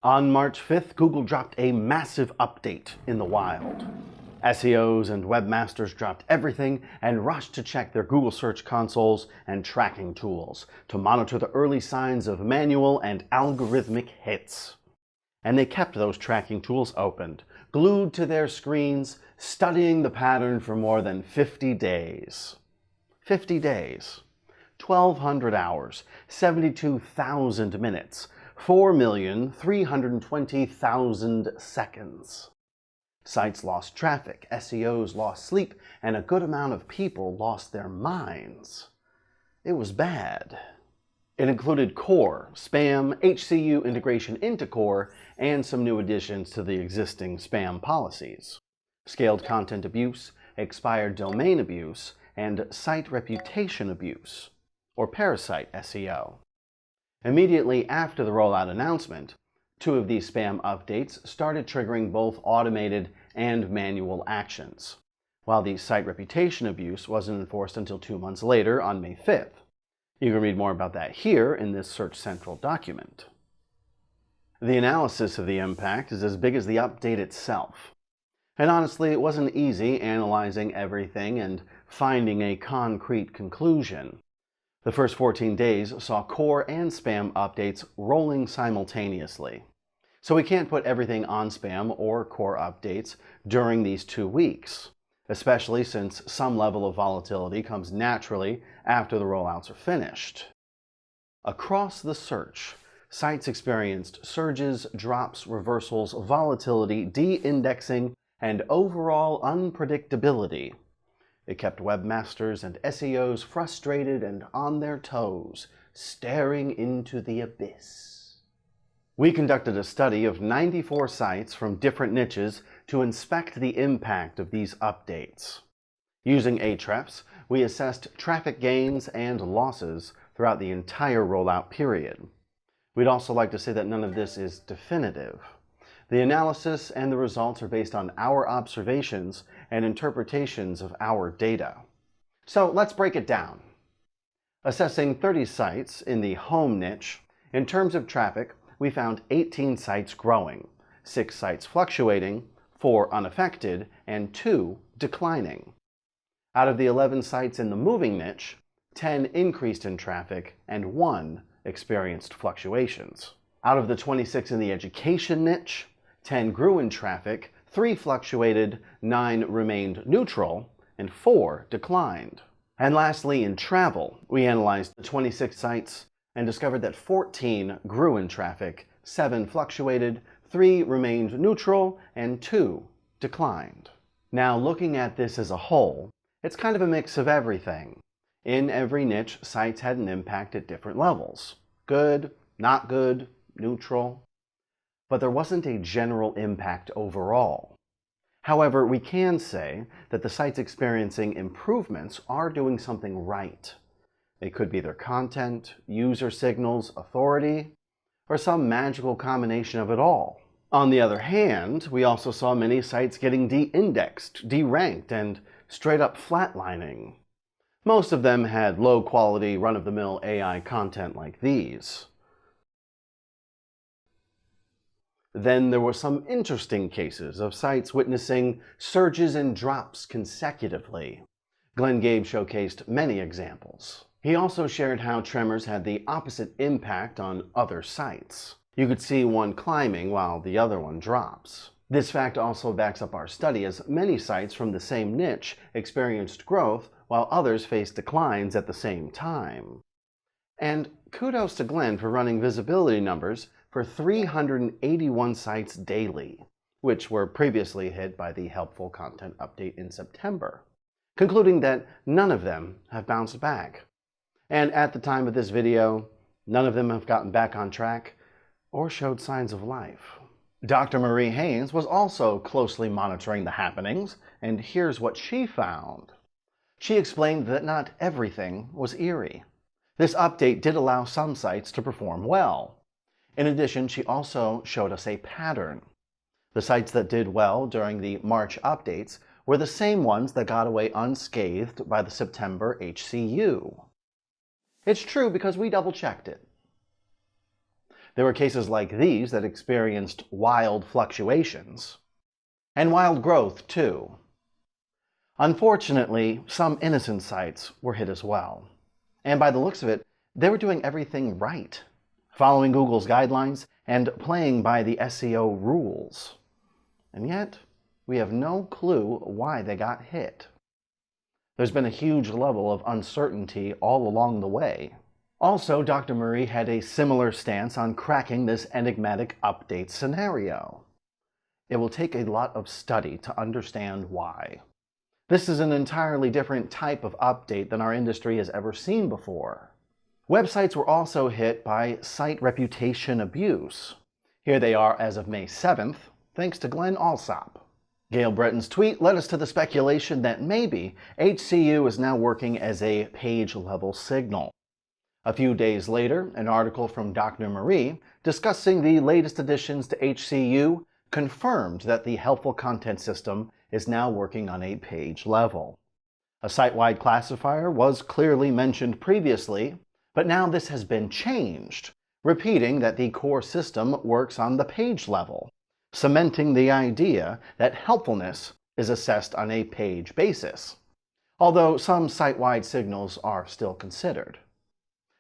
On March 5th, Google dropped a massive update in the wild. SEOs and webmasters dropped everything and rushed to check their Google Search consoles and tracking tools to monitor the early signs of manual and algorithmic hits. And they kept those tracking tools opened, glued to their screens, studying the pattern for more than 50 days. 50 days. 1,200 hours, 72,000 minutes, 4,320,000 seconds. Sites lost traffic, SEOs lost sleep, and a good amount of people lost their minds. It was bad. It included core, spam, HCU integration into core, and some new additions to the existing spam policies. Scaled content abuse, expired domain abuse, and site reputation abuse, or parasite SEO. Immediately after the rollout announcement, 2 of these spam updates started triggering both automated and manual actions, while the site reputation abuse wasn't enforced until 2 months later on May 5th. You can read more about that here in this Search Central document. The analysis of the impact is as big as the update itself. And honestly, it wasn't easy analyzing everything and finding a concrete conclusion. The first 14 days saw core and spam updates rolling simultaneously. So we can't put everything on spam or core updates during these 2 weeks, especially since some level of volatility comes naturally after the rollouts are finished. Across the search, sites experienced surges, drops, reversals, volatility, de-indexing, and overall unpredictability. It kept webmasters and SEOs frustrated and on their toes, staring into the abyss. We conducted a study of 94 sites from different niches to inspect the impact of these updates. Using Ahrefs, we assessed traffic gains and losses throughout the entire rollout period. We'd also like to say that none of this is definitive. The analysis and the results are based on our observations and interpretations of our data. So let's break it down. Assessing 30 sites in the home niche, in terms of traffic, we found 18 sites growing, 6 sites fluctuating, 4 unaffected, and 2 declining. Out of the 11 sites in the moving niche, 10 increased in traffic and 1 experienced fluctuations. Out of the 26 in the education niche, 10 grew in traffic, 3 fluctuated, 9 remained neutral, and 4 declined. And lastly, in travel, we analyzed the 26 sites and discovered that 14 grew in traffic, 7 fluctuated, 3 remained neutral, and 2 declined. Now, looking at this as a whole, it's kind of a mix of everything. In every niche, sites had an impact at different levels. Good, not good, neutral. But there wasn't a general impact overall. However, we can say that the sites experiencing improvements are doing something right. It could be their content, user signals, authority, or some magical combination of it all. On the other hand, we also saw many sites getting de-indexed, deranked, and straight up flatlining. Most of them had low-quality, run-of-the-mill AI content like these. Then there were some interesting cases of sites witnessing surges and drops consecutively. Gabe showcased many examples. He also shared how tremors had the opposite impact on other sites. You could see one climbing while the other one drops. This fact also backs up our study, as many sites from the same niche experienced growth while others faced declines at the same time. And kudos to Glenn for running visibility numbers for 381 sites daily, which were previously hit by the helpful content update in September, concluding that none of them have bounced back. And at the time of this video, none of them have gotten back on track or showed signs of life. Dr. Marie Haynes was also closely monitoring the happenings, and here's what she found. She explained that not everything was eerie. This update did allow some sites to perform well. In addition, she also showed us a pattern. The sites that did well during the March updates were the same ones that got away unscathed by the September HCU. It's true because we double-checked it. There were cases like these that experienced wild fluctuations. And wild growth, too. Unfortunately, some innocent sites were hit as well. And by the looks of it, they were doing everything right, following Google's guidelines and playing by the SEO rules. And yet, we have no clue why they got hit. There's been a huge level of uncertainty all along the way. Also, Dr. Marie had a similar stance on cracking this enigmatic update scenario. It will take a lot of study to understand why. This is an entirely different type of update than our industry has ever seen before. Websites were also hit by site reputation abuse. Here they are as of May 7th, thanks to Glenn Alsop. Gail Breton's tweet led us to the speculation that maybe HCU is now working as a page-level signal. A few days later, an article from Dr. Marie discussing the latest additions to HCU confirmed that the helpful content system is now working on a page level. A site-wide classifier was clearly mentioned previously, but now this has been changed, repeating that the core system works on the page level, cementing the idea that helpfulness is assessed on a page basis, although some site-wide signals are still considered.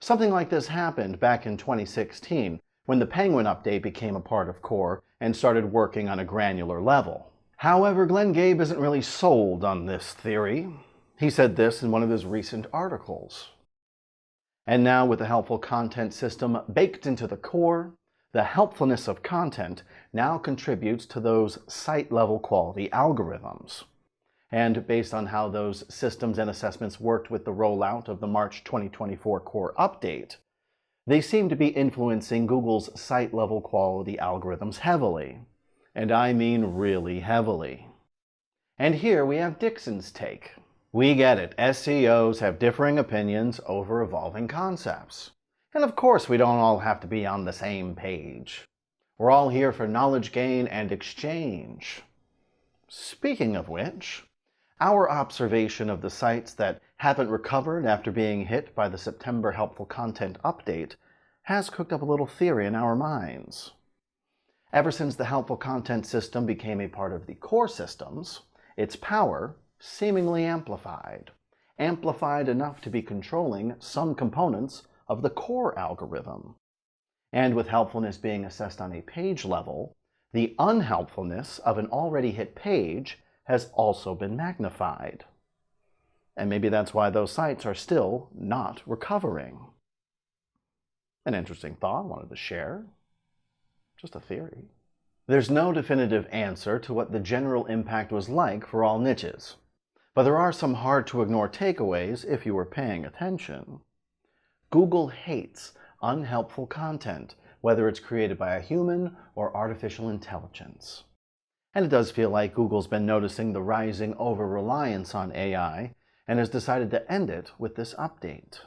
Something like this happened back in 2016 when the Penguin update became a part of core and started working on a granular level. However, Gabe isn't really sold on this theory. He said this in one of his recent articles. And now with the helpful content system baked into the core, the helpfulness of content now contributes to those site-level quality algorithms. And based on how those systems and assessments worked with the rollout of the March 2024 core update, they seem to be influencing Google's site-level quality algorithms heavily. And I mean really heavily. And here we have Dixon's take. We get it, SEOs have differing opinions over evolving concepts. And of course we don't all have to be on the same page. We're all here for knowledge gain and exchange. Speaking of which, our observation of the sites that haven't recovered after being hit by the September helpful content update has cooked up a little theory in our minds. Ever since the helpful content system became a part of the core systems, its power seemingly amplified enough to be controlling some components of the core algorithm. And with helpfulness being assessed on a page level, the unhelpfulness of an already hit page has also been magnified. And maybe that's why those sites are still not recovering. An interesting thought I wanted to share. Just a theory. There's no definitive answer to what the general impact was like for all niches, but there are some hard-to-ignore takeaways if you were paying attention. Google hates unhelpful content, whether it's created by a human or artificial intelligence. And it does feel like Google's been noticing the rising over-reliance on AI and has decided to end it with this update.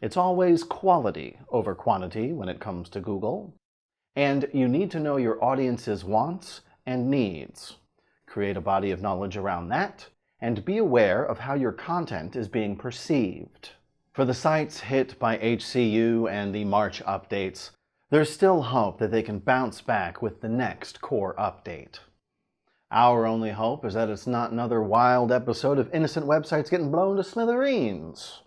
It's always quality over quantity when it comes to Google. And you need to know your audience's wants and needs. Create a body of knowledge around that, and be aware of how your content is being perceived. For the sites hit by HCU and the March updates, there's still hope that they can bounce back with the next core update. Our only hope is that it's not another wild episode of innocent websites getting blown to smithereens.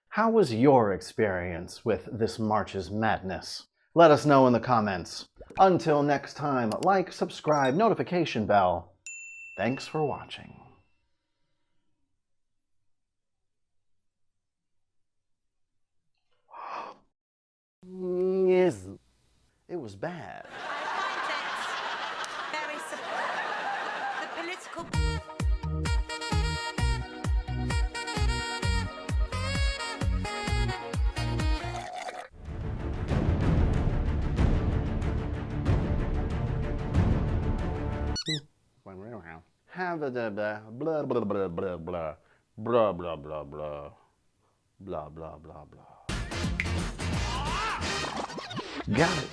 How was your experience with this March's madness? Let us know in the comments. Until next time, like, subscribe, notification bell. Thanks for watching. Yes, it was bad. Very the political. Have a blah blah blah blah blah blah blah blah blah blah blah blah blah blah blah. Got it.